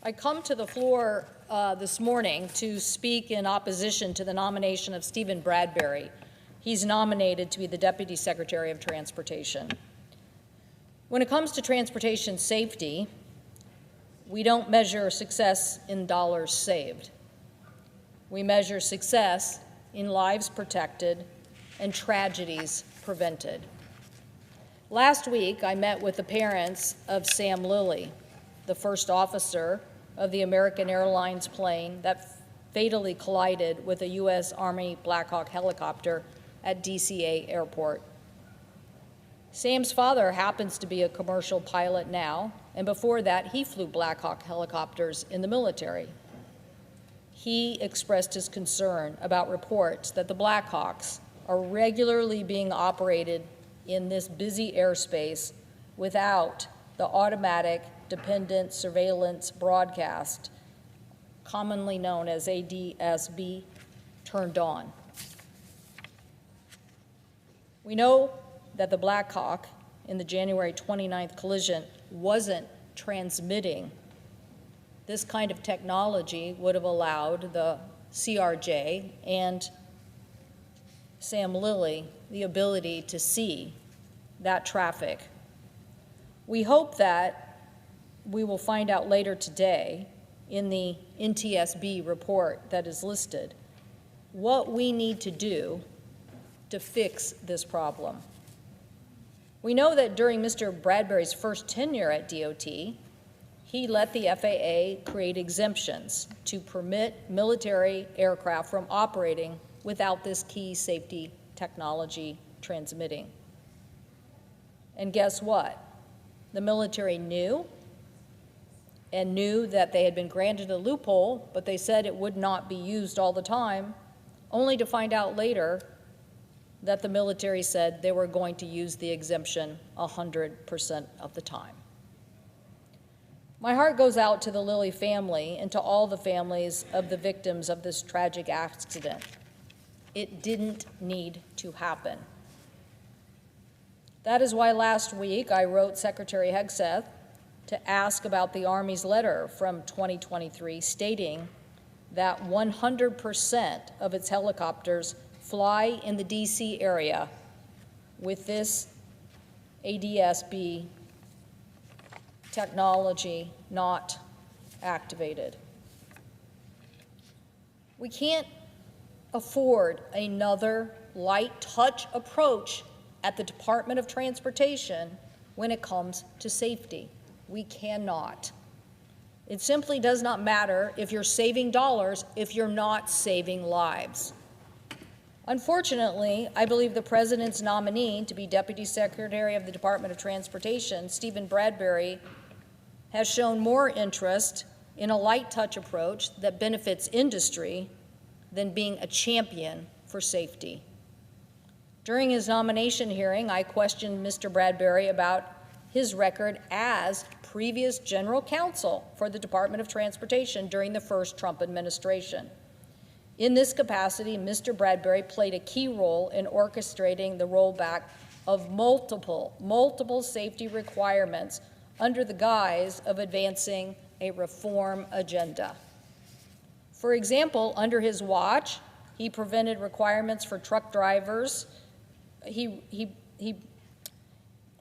I come to the floor this morning to speak in opposition to the nomination of Stephen Bradbury. He's nominated to be the Deputy Secretary of Transportation. When it comes to transportation safety, we don't measure success in dollars saved. We measure success in lives protected and tragedies prevented. Last week, I met with the parents of Sam Lilly, the first officer of the American Airlines plane that fatally collided with a U.S. Army Black Hawk helicopter at DCA Airport. Sam's father happens to be a commercial pilot now, and before that, he flew Black Hawk helicopters in the military. He expressed his concern about reports that the Black Hawks are regularly being operated in this busy airspace without the automatic dependent surveillance broadcast, commonly known as ADSB, turned on. We know that the Black Hawk in the January 29th collision wasn't transmitting. This kind of technology would have allowed the CRJ and Sam Lilly the ability to see that traffic. We hope that we will find out later today in the NTSB report that is listed what we need to do to fix this problem. We know that during Mr. Bradbury's first tenure at DoT, he let the FAA create exemptions to permit military aircraft from operating without this key safety technology transmitting. And guess what? The military knew that they had been granted a loophole, but they said it would not be used all the time, only to find out later that the military said they were going to use the exemption 100% of the time. My heart goes out to the Lilly family and to all the families of the victims of this tragic accident. It didn't need to happen. That is why last week I wrote Secretary Hegseth to ask about the Army's letter from 2023 stating that 100% of its helicopters fly in the DC area with this ADSB technology not activated. We can't afford another light touch approach at the Department of Transportation when it comes to safety. We cannot. It simply does not matter if you're saving dollars if you're not saving lives. Unfortunately, I believe the President's nominee to be Deputy Secretary of the Department of Transportation, Stephen Bradbury, has shown more interest in a light touch approach that benefits industry than being a champion for safety. During his nomination hearing, I questioned Mr. Bradbury about his record as previous general counsel for the Department of Transportation during the first Trump administration. In this capacity, Mr. Bradbury played a key role in orchestrating the rollback of multiple safety requirements under the guise of advancing a reform agenda. For example, under his watch, he prevented requirements for truck drivers.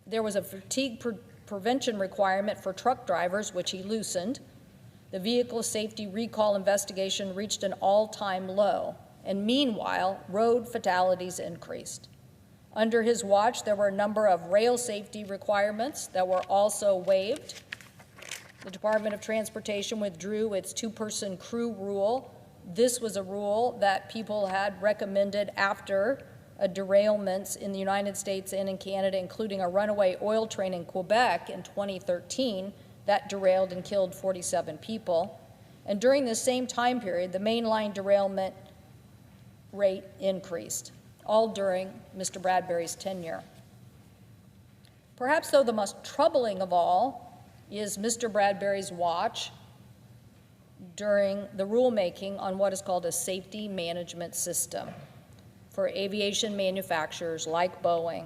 There was a fatigue prevention requirement for truck drivers, which he loosened. The vehicle safety recall investigation reached an all-time low, and meanwhile, road fatalities increased. Under his watch, there were a number of rail safety requirements that were also waived. The Department of Transportation withdrew its two-person crew rule. This was a rule that people had recommended after derailments in the United States and in Canada, including a runaway oil train in Quebec in 2013 that derailed and killed 47 people. And during the same time period, the mainline derailment rate increased, all during Mr. Bradbury's tenure. Perhaps, though, the most troubling of all is Mr. Bradbury's watch during the rulemaking on what is called a safety management system for aviation manufacturers like Boeing.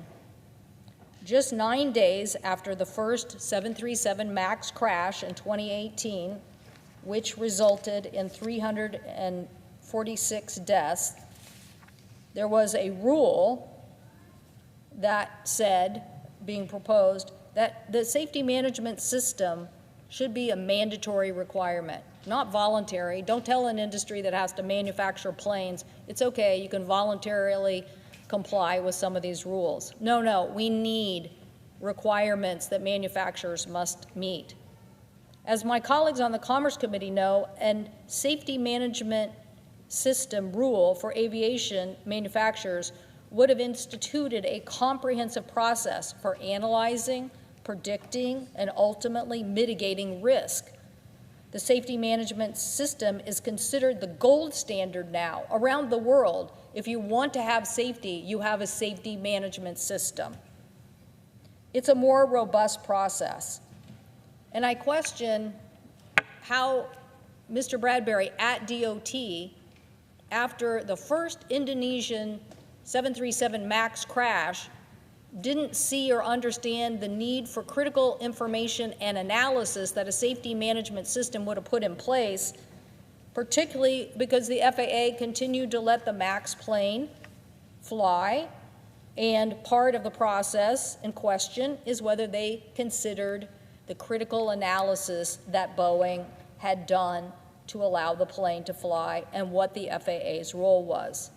Just 9 days after the first 737 MAX crash in 2018, which resulted in 346 deaths, there was a rule that said, being proposed, that the safety management system should be a mandatory requirement, not voluntary. Don't tell an industry that has to manufacture planes, it's okay, you can voluntarily comply with some of these rules. No, we need requirements that manufacturers must meet. As my colleagues on the Commerce Committee know, a safety management system rule for aviation manufacturers would have instituted a comprehensive process for analyzing, predicting, and ultimately mitigating risk. The safety management system is considered the gold standard now around the world. If you want to have safety, you have a safety management system. It's a more robust process. And I question how Mr. Bradbury at DoT, after the first Indonesian 737 MAX crash, didn't see or understand the need for critical information and analysis that a safety management system would have put in place, particularly because the FAA continued to let the MAX plane fly, and part of the process in question is whether they considered the critical analysis that Boeing had done to allow the plane to fly and what the FAA's role was.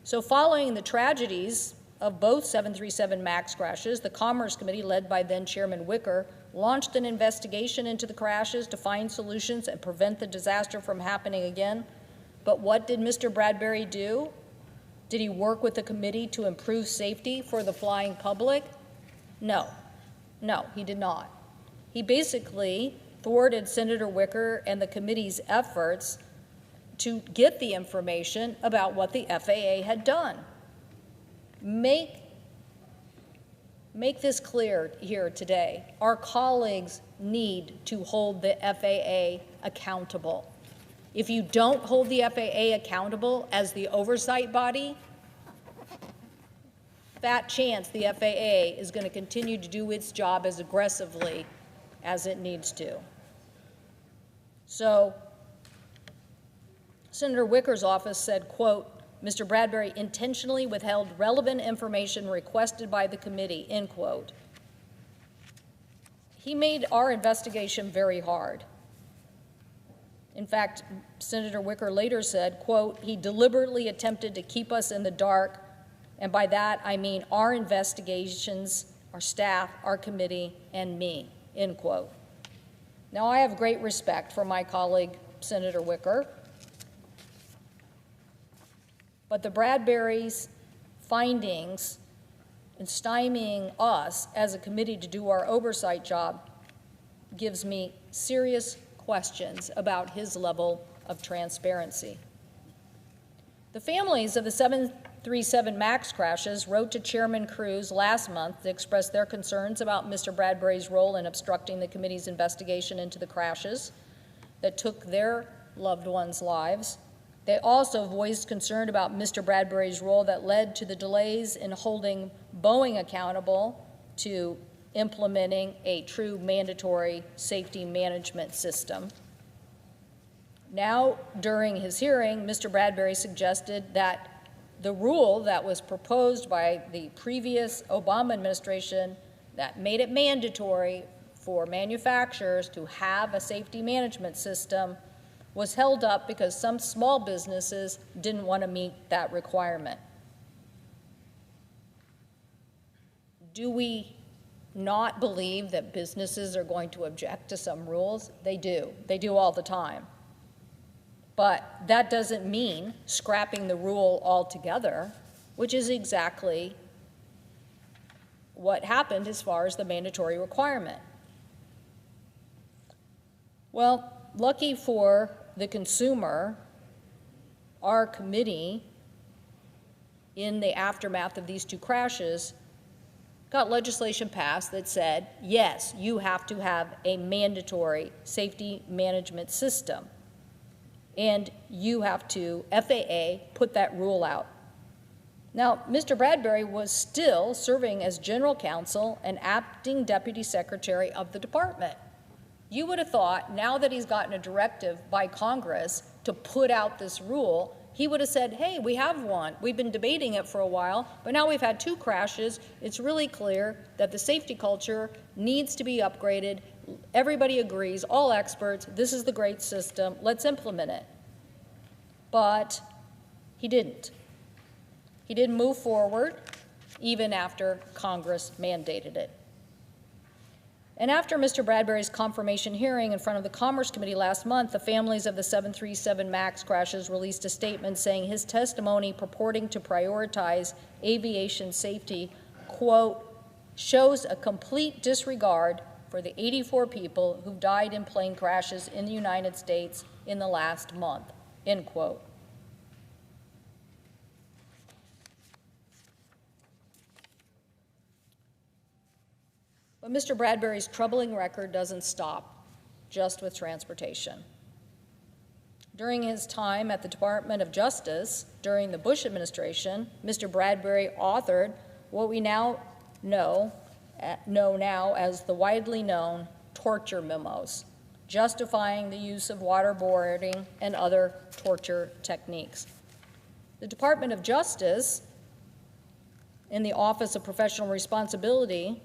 So following the tragedies of both 737 MAX crashes, the Commerce Committee, led by then Chairman Wicker, launched an investigation into the crashes to find solutions and prevent the disaster from happening again. But what did Mr. Bradbury do? Did he work with the committee to improve safety for the flying public? No, he did not. He basically thwarted Senator Wicker and the committee's efforts to get the information about what the FAA had done. Make this clear here today. Our colleagues need to hold the FAA accountable. If you don't hold the FAA accountable as the oversight body, fat chance the FAA is going to continue to do its job as aggressively as it needs to. So, Senator Wicker's office said, quote, Mr. Bradbury intentionally withheld relevant information requested by the committee, end quote. He made our investigation very hard. In fact, Senator Wicker later said, quote, he deliberately attempted to keep us in the dark, and by that I mean our investigations, our staff, our committee, and me, end quote. Now, I have great respect for my colleague, Senator Wicker, but the Bradbury's findings in stymieing us as a committee to do our oversight job gives me serious questions about his level of transparency. The families of the 737 MAX crashes wrote to Chairman Cruz last month to express their concerns about Mr. Bradbury's role in obstructing the committee's investigation into the crashes that took their loved ones' lives. They also voiced concern about Mr. Bradbury's role that led to the delays in holding Boeing accountable to implementing a true mandatory safety management system. Now, during his hearing, Mr. Bradbury suggested that the rule that was proposed by the previous Obama administration that made it mandatory for manufacturers to have a safety management system was held up because some small businesses didn't want to meet that requirement. Do we not believe that businesses are going to object to some rules? They do. They do all the time. But that doesn't mean scrapping the rule altogether, which is exactly what happened as far as the mandatory requirement. Well, lucky for the consumer, our committee, in the aftermath of these two crashes, got legislation passed that said, yes, you have to have a mandatory safety management system. And you have to, FAA, put that rule out. Now, Mr. Bradbury was still serving as general counsel and acting deputy secretary of the department. You would have thought, now that he's gotten a directive by Congress to put out this rule, he would have said, hey, we have one. We've been debating it for a while, but now we've had 2 crashes. It's really clear that the safety culture needs to be upgraded. Everybody agrees, all experts, this is the great system. Let's implement it. But he didn't. He didn't move forward, even after Congress mandated it. And after Mr. Bradbury's confirmation hearing in front of the Commerce Committee last month, the families of the 737 MAX crashes released a statement saying his testimony purporting to prioritize aviation safety, quote, shows a complete disregard for the 84 people who died in plane crashes in the United States in the last month, end quote. But Mr. Bradbury's troubling record doesn't stop just with transportation. During his time at the Department of Justice during the Bush administration, Mr. Bradbury authored what we now know now as the widely known torture memos, justifying the use of waterboarding and other torture techniques. The Department of Justice, in the Office of Professional Responsibility,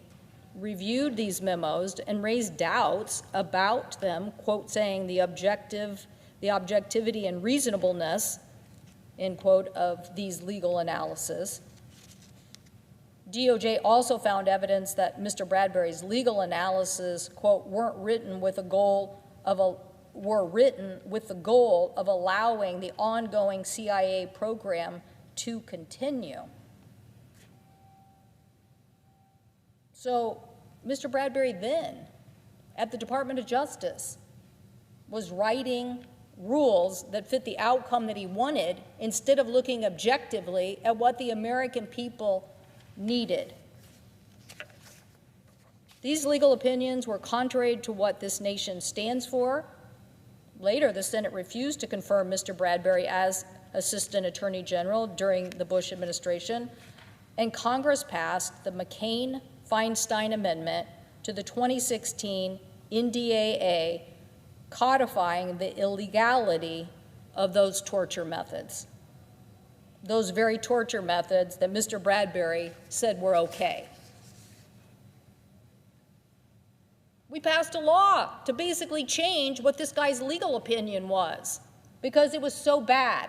reviewed these memos and raised doubts about them, quote, saying the objectivity and reasonableness, end quote, of these legal analysis. DOJ also found evidence that Mr. Bradbury's legal analysis, quote, were written with the goal of allowing the ongoing CIA program to continue. So Mr. Bradbury then, at the Department of Justice, was writing rules that fit the outcome that he wanted instead of looking objectively at what the American people needed. These legal opinions were contrary to what this nation stands for. Later, the Senate refused to confirm Mr. Bradbury as Assistant Attorney General during the Bush administration, and Congress passed the McCain-Feinstein Amendment to the 2016 NDAA, codifying the illegality of those torture methods, those very torture methods that Mr. Bradbury said were okay. We passed a law to basically change what this guy's legal opinion was because it was so bad.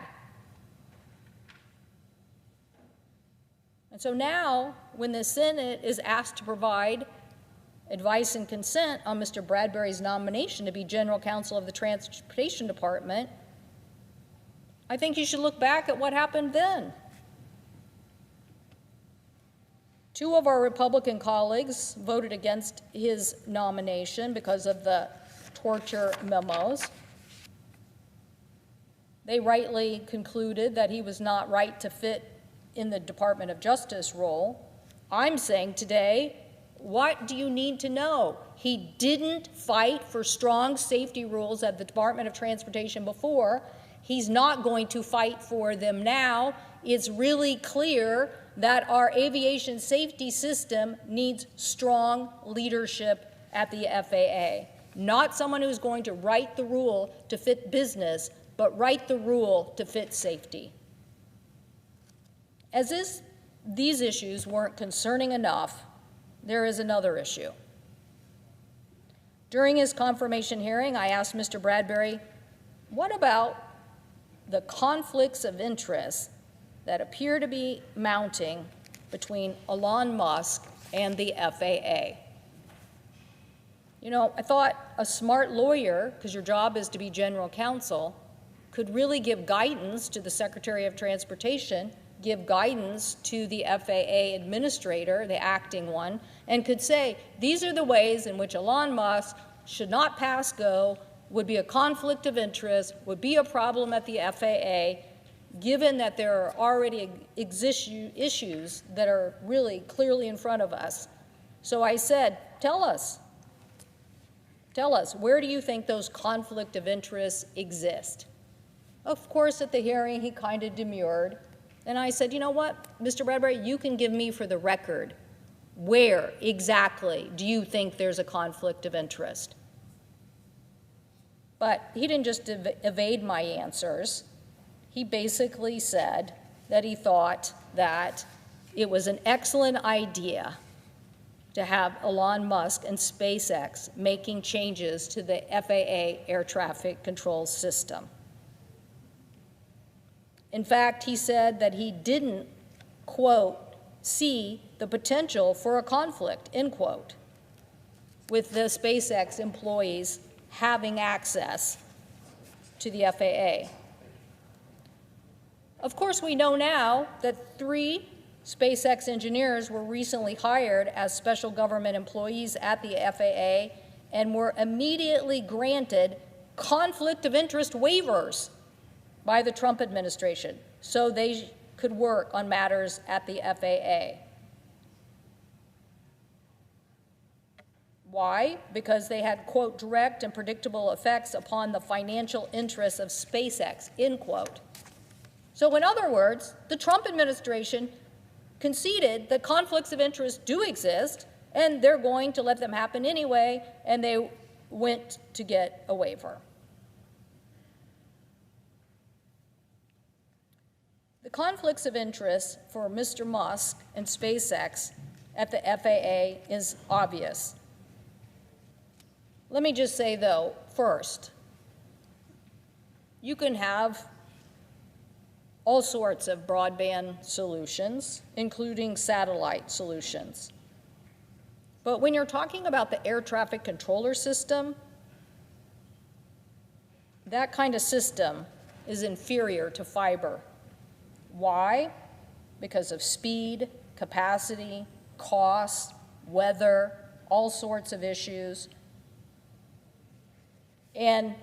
And so now, when the Senate is asked to provide advice and consent on Mr. Bradbury's nomination to be General Counsel of the Transportation Department, I think you should look back at what happened then. 2 of our Republican colleagues voted against his nomination because of the torture memos. They rightly concluded that he was not right to fit in the Department of Justice role. I'm saying today, what do you need to know? He didn't fight for strong safety rules at the Department of Transportation before. He's not going to fight for them now. It's really clear that our aviation safety system needs strong leadership at the FAA. Not someone who's going to write the rule to fit business, but write the rule to fit safety. As these issues weren't concerning enough, there is another issue. During his confirmation hearing, I asked Mr. Bradbury, what about the conflicts of interest that appear to be mounting between Elon Musk and the FAA? You know, I thought a smart lawyer, because your job is to be general counsel, could really give guidance to the Secretary of Transportation, give guidance to the FAA administrator, the acting one, and could say, these are the ways in which Elon Musk should not pass go, would be a conflict of interest, would be a problem at the FAA, given that there are already issues that are really clearly in front of us. So I said, tell us, where do you think those conflict of interests exist? Of course, at the hearing, he kind of demurred. And I said, you know what, Mr. Bradbury, you can give me for the record, where exactly do you think there's a conflict of interest? But he didn't just evade my answers. He basically said that he thought that it was an excellent idea to have Elon Musk and SpaceX making changes to the FAA air traffic control system. In fact, he said that he didn't, quote, see the potential for a conflict, end quote, with the SpaceX employees having access to the FAA. Of course, we know now that 3 SpaceX engineers were recently hired as special government employees at the FAA and were immediately granted conflict of interest waivers by the Trump administration so they could work on matters at the FAA. Why? Because they had, quote, direct and predictable effects upon the financial interests of SpaceX, end quote. So in other words, the Trump administration conceded that conflicts of interest do exist, and they're going to let them happen anyway, and they went to get a waiver. The conflicts of interest for Mr. Musk and SpaceX at the FAA is obvious. Let me just say, though, first, you can have all sorts of broadband solutions, including satellite solutions. But when you're talking about the air traffic controller system, that kind of system is inferior to fiber. Why? Because of speed, capacity, cost, weather, all sorts of issues. And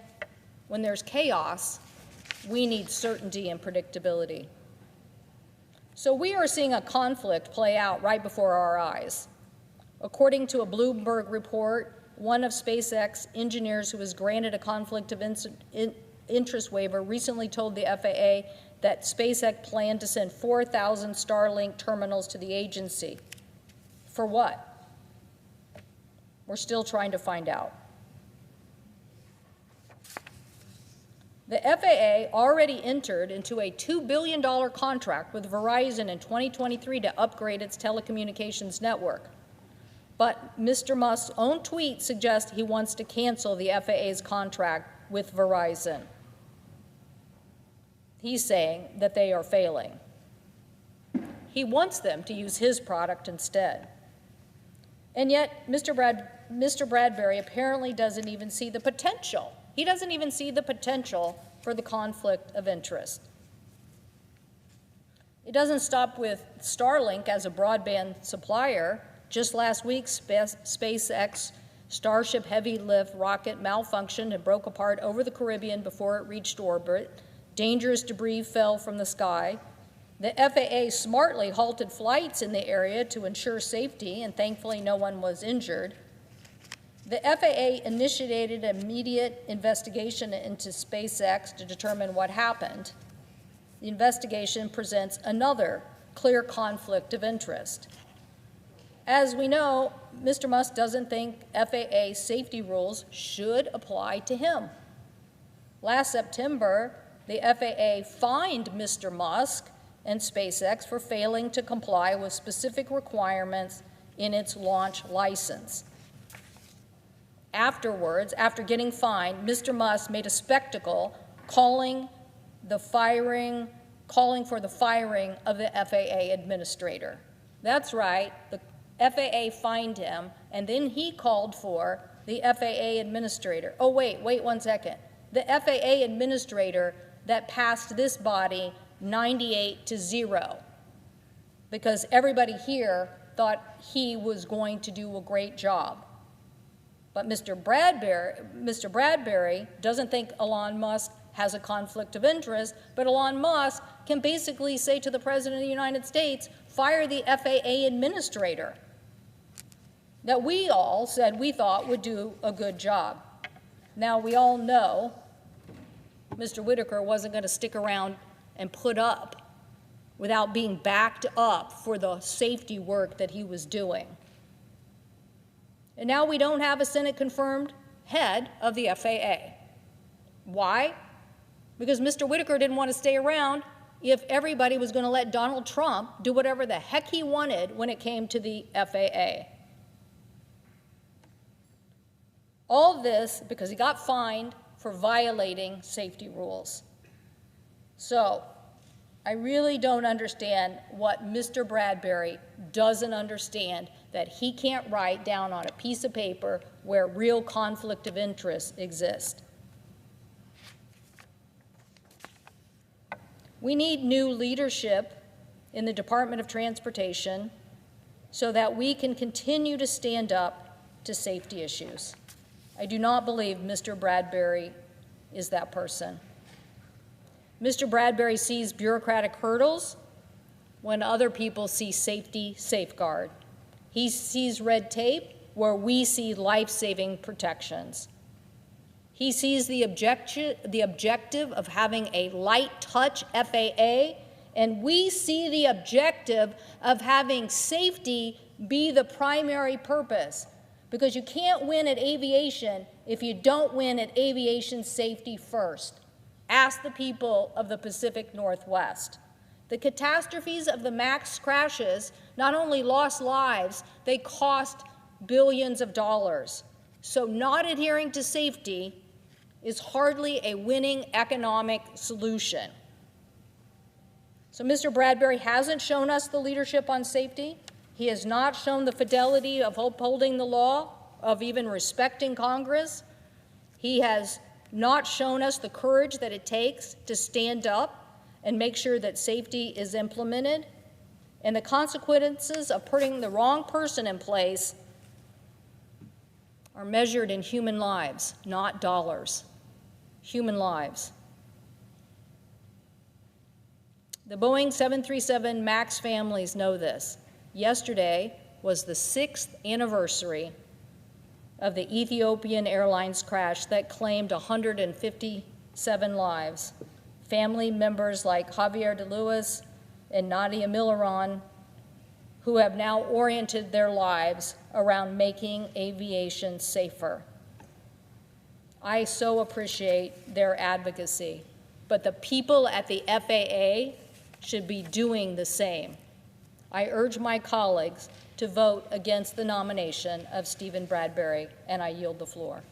when there's chaos, we need certainty and predictability. So we are seeing a conflict play out right before our eyes. According to a Bloomberg report, one of SpaceX engineers who was granted a conflict of interest waiver recently told the FAA that SpaceX planned to send 4,000 Starlink terminals to the agency. For what? We're still trying to find out. The FAA already entered into a $2 billion contract with Verizon in 2023 to upgrade its telecommunications network. But Mr. Musk's own tweet suggests he wants to cancel the FAA's contract with Verizon. He's saying that they are failing. He wants them to use his product instead. And yet, Mr. Bradbury apparently doesn't even see the potential. He doesn't even see the potential for the conflict of interest. It doesn't stop with Starlink as a broadband supplier. Just last week, SpaceX Starship heavy lift rocket malfunctioned and broke apart over the Caribbean before it reached orbit. Dangerous debris fell from the sky. The FAA smartly halted flights in the area to ensure safety, and thankfully no one was injured. The FAA initiated an immediate investigation into SpaceX to determine what happened. The investigation presents another clear conflict of interest. As we know, Mr. Musk doesn't think FAA safety rules should apply to him. Last September, the FAA fined Mr. Musk and SpaceX for failing to comply with specific requirements in its launch license. Afterwards, after getting fined, Mr. Musk made a spectacle calling for the firing of the FAA administrator. That's right, the FAA fined him, and then he called for the FAA administrator. Oh, wait one second. The FAA administrator that passed this body 98-0, because everybody here thought he was going to do a great job. But Mr. Bradbury doesn't think Elon Musk has a conflict of interest, but Elon Musk can basically say to the President of the United States, fire the FAA administrator that we all said we thought would do a good job. Now, we all know Mr. Whitaker wasn't going to stick around and put up without being backed up for the safety work that he was doing. And now we don't have a Senate-confirmed head of the FAA. Why? Because Mr. Whitaker didn't want to stay around if everybody was going to let Donald Trump do whatever the heck he wanted when it came to the FAA. All of this because he got fined for violating safety rules. So I really don't understand what Mr. Bradbury doesn't understand, that he can't write down on a piece of paper where real conflict of interest exists. We need new leadership in the Department of Transportation so that we can continue to stand up to safety issues. I do not believe Mr. Bradbury is that person. Mr. Bradbury sees bureaucratic hurdles when other people see safety safeguard. He sees red tape where we see life-saving protections. He sees the objective of having a light-touch FAA, and we see the objective of having safety be the primary purpose, because you can't win at aviation if you don't win at aviation safety first. Ask the people of the Pacific Northwest. The catastrophes of the MAX crashes not only lost lives, they cost billions of dollars. So not adhering to safety is hardly a winning economic solution. So Mr. Bradbury hasn't shown us the leadership on safety. He has not shown the fidelity of upholding the law, of even respecting Congress. He has not shown us the courage that it takes to stand up and make sure that safety is implemented. And the consequences of putting the wrong person in place are measured in human lives, not dollars. Human lives. The Boeing 737 MAX families know this. Yesterday was the 6th anniversary of the Ethiopian Airlines crash that claimed 157 lives. Family members like Javier de Luis and Nadia Milaron, who have now oriented their lives around making aviation safer. I so appreciate their advocacy, but the people at the FAA should be doing the same. I urge my colleagues to vote against the nomination of Stephen Bradbury, and I yield the floor.